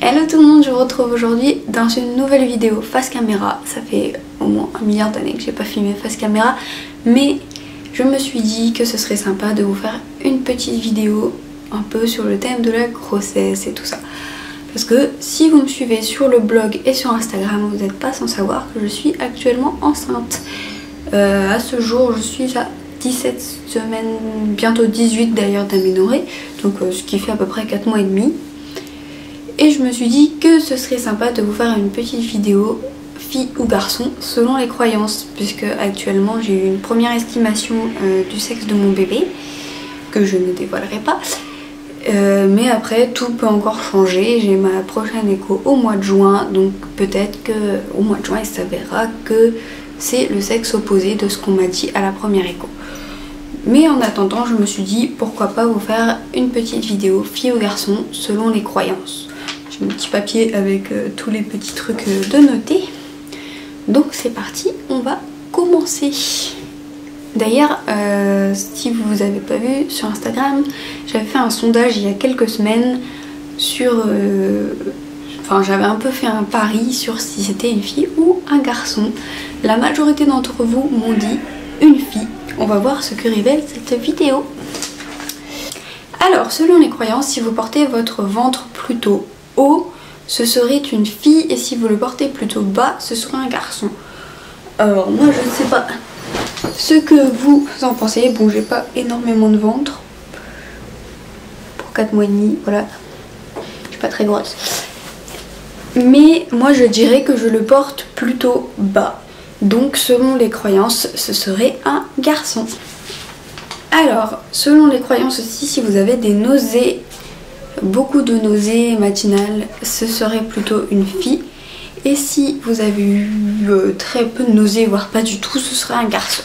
Hello tout le monde, je vous retrouve aujourd'hui dans une nouvelle vidéo face caméra. Ça fait au moins 1 milliard d'années que j'ai pas filmé face caméra, mais je me suis dit que ce serait sympa de vous faire une petite vidéo un peu sur le thème de la grossesse et tout ça. Parce que si vous me suivez sur le blog et sur Instagram, vous n'êtes pas sans savoir que je suis actuellement enceinte. À ce jour, je suis à 17 semaines, bientôt 18 d'ailleurs d'aménorrhée, donc ce qui fait à peu près 4 mois et demi. Et je me suis dit que ce serait sympa de vous faire une petite vidéo fille ou garçon selon les croyances, puisque actuellement j'ai eu une première estimation du sexe de mon bébé que je ne dévoilerai pas, mais après tout peut encore changer. J'ai ma prochaine écho au mois de juin, donc peut-être que au mois de juin il s'avérera que c'est le sexe opposé de ce qu'on m'a dit à la première écho. Mais en attendant, je me suis dit pourquoi pas vous faire une petite vidéo fille ou garçon selon les croyances. J'ai mon petit papier avec tous les petits trucs de noter. Donc c'est parti, on va commencer. D'ailleurs, si vous n'avez pas vu sur Instagram, j'avais fait un sondage il y a quelques semaines sur... Enfin, j'avais un peu fait un pari sur si c'était une fille ou un garçon. La majorité d'entre vous m'ont dit une fille. On va voir ce que révèle cette vidéo. Alors, selon les croyances, si vous portez votre ventre plutôt haut, ce serait une fille, et si vous le portez plutôt bas, ce serait un garçon. Alors moi je ne sais pas ce que vous en pensez. Bon, j'ai pas énormément de ventre pour 4 mois et demi, voilà, je suis pas très grosse, mais moi je dirais que je le porte plutôt bas, donc selon les croyances ce serait un garçon. Alors selon les croyances aussi, si vous avez des nausées, beaucoup de nausées matinales, ce serait plutôt une fille. Et si vous avez eu très peu de nausées, voire pas du tout, ce serait un garçon.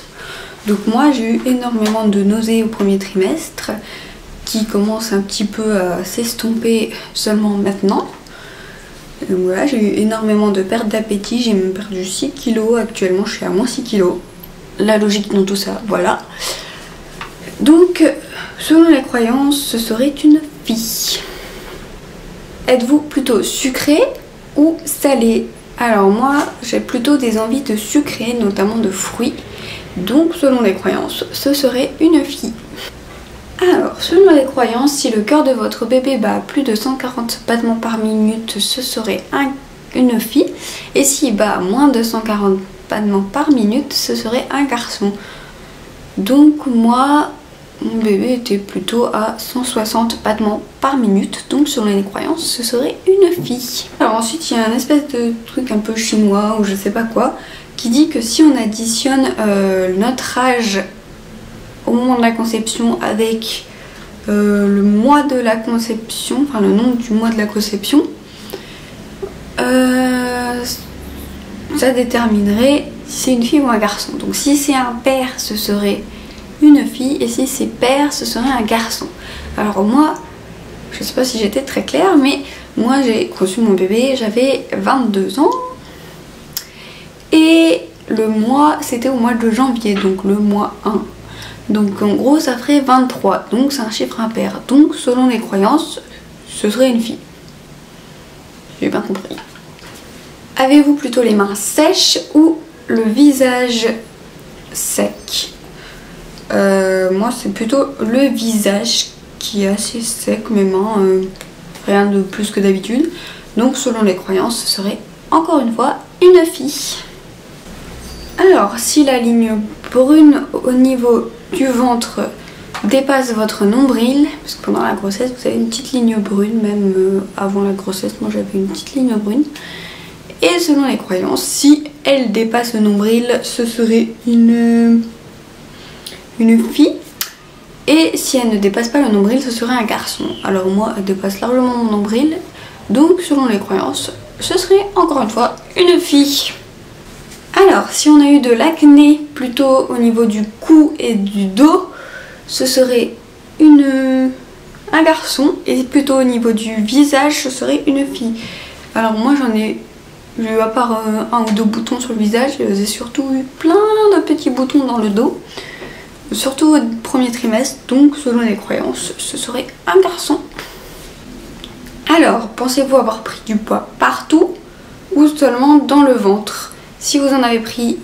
Donc moi j'ai eu énormément de nausées au premier trimestre, qui commencent un petit peu à s'estomper seulement maintenant. Donc voilà, j'ai eu énormément de perte d'appétit, j'ai même perdu 6 kilos, actuellement je suis à moins 6 kilos. La logique dans tout ça, voilà. Donc selon les croyances, ce serait une fille. Êtes-vous plutôt sucré ou salé? Alors moi j'ai plutôt des envies de sucré, notamment de fruits, donc selon les croyances ce serait une fille. Alors selon les croyances, si le cœur de votre bébé bat plus de 140 battements par minute, ce serait une fille, et s'il bat moins de 140 battements par minute, ce serait un garçon. Donc moi, mon bébé était plutôt à 160 battements par minute, donc selon les croyances ce serait une fille. Alors ensuite il y a un espèce de truc un peu chinois ou je sais pas quoi, qui dit que si on additionne notre âge au moment de la conception avec le mois de la conception, enfin le nombre du mois de la conception, ça déterminerait si c'est une fille ou un garçon. Donc si c'est un père, ce serait une fille, et si c'est père, ce serait un garçon. Alors moi, je sais pas si j'étais très claire, mais moi j'ai conçu mon bébé, j'avais 22 ans, et le mois c'était au mois de janvier, donc le mois 1. Donc en gros ça ferait 23, donc c'est un chiffre impair. Donc selon les croyances, ce serait une fille. J'ai bien compris. Avez-vous plutôt les mains sèches ou le visage sec? Moi c'est plutôt le visage qui est assez sec, mes mains, rien de plus que d'habitude. Donc selon les croyances ce serait encore une fois une fille. Alors si la ligne brune au niveau du ventre dépasse votre nombril, parce que pendant la grossesse vous avez une petite ligne brune, même avant la grossesse moi j'avais une petite ligne brune, et selon les croyances si elle dépasse le nombril ce serait une fille, et si elle ne dépasse pas le nombril ce serait un garçon. Alors moi elle dépasse largement mon nombril, donc selon les croyances ce serait encore une fois une fille. Alors si on a eu de l'acné plutôt au niveau du cou et du dos, ce serait un garçon, et plutôt au niveau du visage ce serait une fille. Alors moi j'ai eu à part 1 ou 2 boutons sur le visage, j'ai surtout eu plein de petits boutons dans le dos, surtout au premier trimestre, donc selon les croyances ce serait un garçon. Alors, pensez-vous avoir pris du poids partout ou seulement dans le ventre? Si vous en avez pris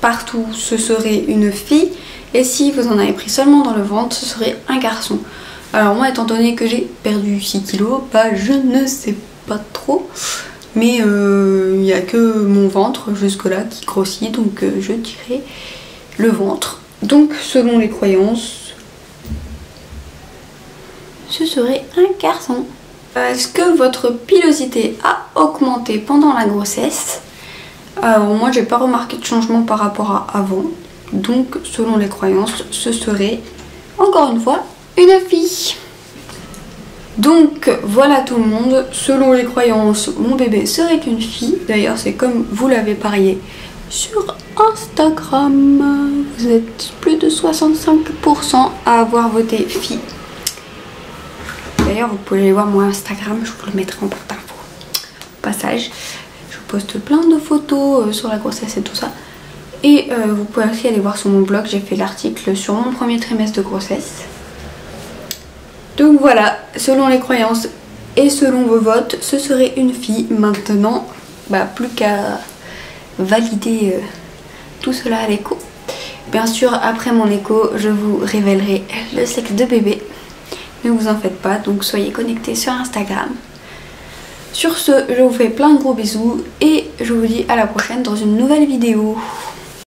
partout, ce serait une fille. Et si vous en avez pris seulement dans le ventre, ce serait un garçon. Alors moi, étant donné que j'ai perdu 6 kilos, bah je ne sais pas trop. Mais il n'y a que mon ventre jusque là qui grossit, donc je dirais le ventre. Donc selon les croyances, ce serait un garçon. Est-ce que votre pilosité a augmenté pendant la grossesse? Alors moi j'ai pas remarqué de changement par rapport à avant. Donc selon les croyances, ce serait encore une fois une fille. Donc voilà tout le monde, selon les croyances, mon bébé serait une fille. D'ailleurs c'est comme vous l'avez parié sur Instagram. Vous êtes plus de 65% à avoir voté fille. D'ailleurs vous pouvez aller voir mon Instagram, je vous le mettrai en barre d'infos. Au passage, je poste plein de photos sur la grossesse et tout ça. Et vous pouvez aussi aller voir sur mon blog, j'ai fait l'article sur mon premier trimestre de grossesse. Donc voilà, selon les croyances et selon vos votes, ce serait une fille. Maintenant, bah, plus qu'à valider tout cela à l'écho. Bien sûr, après mon écho, je vous révélerai le sexe de bébé. Ne vous en faites pas, donc soyez connectés sur Instagram. Sur ce, je vous fais plein de gros bisous et je vous dis à la prochaine dans une nouvelle vidéo.